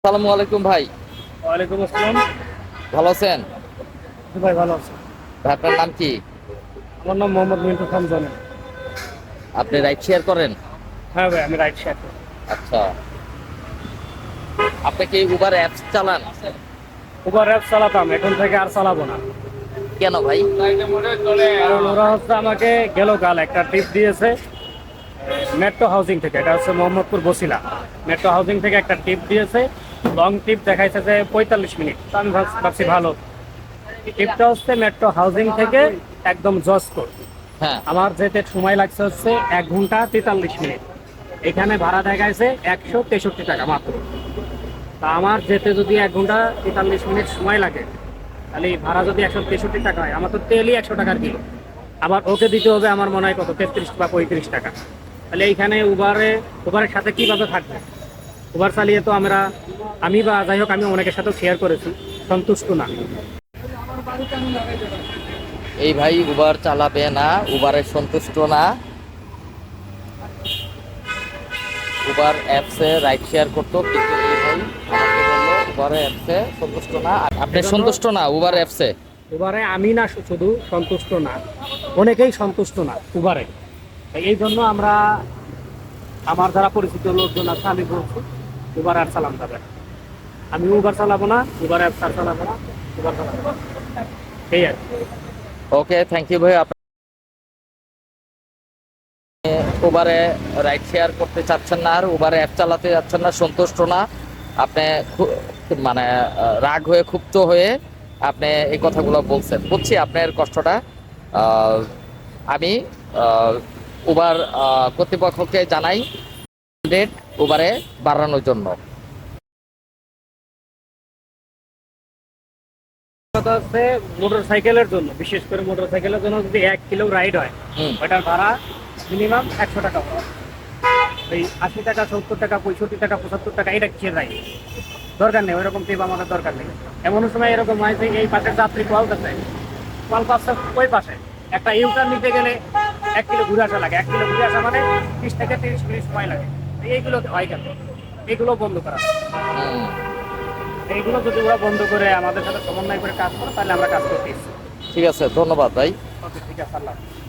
আসসালামু আলাইকুম ভাই। ওয়ালাইকুম আসসালাম। ভালো আছেন? ভাই ভালো আছে। ভাই আপনার নাম কি? আমার নাম মোহাম্মদ মিন্টু খান জানেন। আপনি রাইড শেয়ার করেন? হ্যাঁ ভাই, আমি রাইড শেয়ার করি। আচ্ছা, আপনি কি উবার অ্যাপস চালান? উবার অ্যাপ চালাতাম, এখন থেকে আর চালাবো না। কেন ভাই? কারণ ওরা হচ্ছে আমাকে গেল কাল একটা টিপ দিয়েছে মেট্রো হাউজিং থেকে, এটা হচ্ছে মোহাম্মদপুর বসিলা। মেট্রো হাউজিং থেকে একটা টিপ দিয়েছে, লং টিপ দেখাইছে যে 45 মিনিট। তো আমি ভাবছি ভালো। টিপটা হচ্ছে মেট্রো হাউজিং থেকে একদম জজকোট। হ্যাঁ। আমার যেতে সময় লাগছে হচ্ছে 1 ঘন্টা 43 মিনিট। এখানে ভাড়া দেখাইছে 163 টাকা মাত্র। তা আমার যেতে যদি 1 ঘন্টা 43 মিনিট সময় লাগে, তাহলে এই ভাড়া যদি 163 টাকা হয়, আমার তো তেলই 100 টাকার কিলো। আবার ওকে দিতে হবে আমার মনে হয় কত 33 বা 35 টাকা। তাহলে এইখানে উবারের সাথে কিভাবে থাকবে? উবার চালিয়ে তো আমি বা যাই হোক, আমি অনেকের সাথেও শেয়ার করেছি, সন্তুষ্ট না। এই ভাই উবার চালাবে না, উবারে সন্তুষ্ট না। উবার অ্যাপসে রাইড শেয়ার করতো, কিন্তু এই ভাই আমাকে বললো উবার অ্যাপসে সন্তুষ্ট না। আপনি সন্তুষ্ট না উবার অ্যাপসে? উবারে আমি না শুধু সন্তুষ্ট না, অনেকেই সন্তুষ্ট না উবারে। এই জন্য আমার যারা পরিচিত লোকজন আছে, আমি বলছি উবার আর চালাম যাবে না। আমি উবার চালাবো না, উবার অ্যাপ চালাবো না, উবার চালাবো না। এই আর কি। ওকে, থ্যাংক ইউ ভাই। আপনি উবারে রাইড শেয়ার করতে চাচ্ছেন না, আর উবারে অ্যাপ চালাতে যাচ্ছেন না, সন্তুষ্ট না। আপনি মানে রাগ হয়ে, ক্ষুব্ধ হয়ে আপনি এই কথাগুলো বলছেন। বুঝছি আপনার কষ্টটা। আহ, আমি উবার কর্তৃপক্ষকে জানাই রেট উবারে বাড়ানোর জন্য। কথা হচ্ছে মোটর সাইকেলের জন্য, বিশেষ করে মোটর সাইকেলের জন্য যদি 1 কিলো রাইড হয়, হুম। ওইটার ভাড়া মিনিমাম 100 টাকা হয়। ওই 80 টাকা, 70 টাকা, 65 টাকা, 75 টাকা, এটা কিসের রাইড? দরকার নেই, ওইরকম টিপ আমাদের দরকার নেই। এমন সময় এরকম হয় যে এই পাশের যাত্রী কল করছে, কল পাচ্ছে ওই পাশে একটা ইউটার নিতে গেলে 1 কিলো ঘুরে আসা লাগে। 1 কিলো ঘুরে আসা মানে 20 থেকে 30 মিনিট সময় লাগে। এইগুলো হয় কেন? এগুলো বন্ধ করা। হুম। এইগুলো যদি ওরা বন্ধ করে আমাদের সাথে সমন্বয় করে কাজ করে, তাহলে আমরা কাজ করতে ইচ্ছি। ঠিক আছে, ধন্যবাদ ভাই। ওকে, ঠিক আছে, আল্লাহ হাফেজ।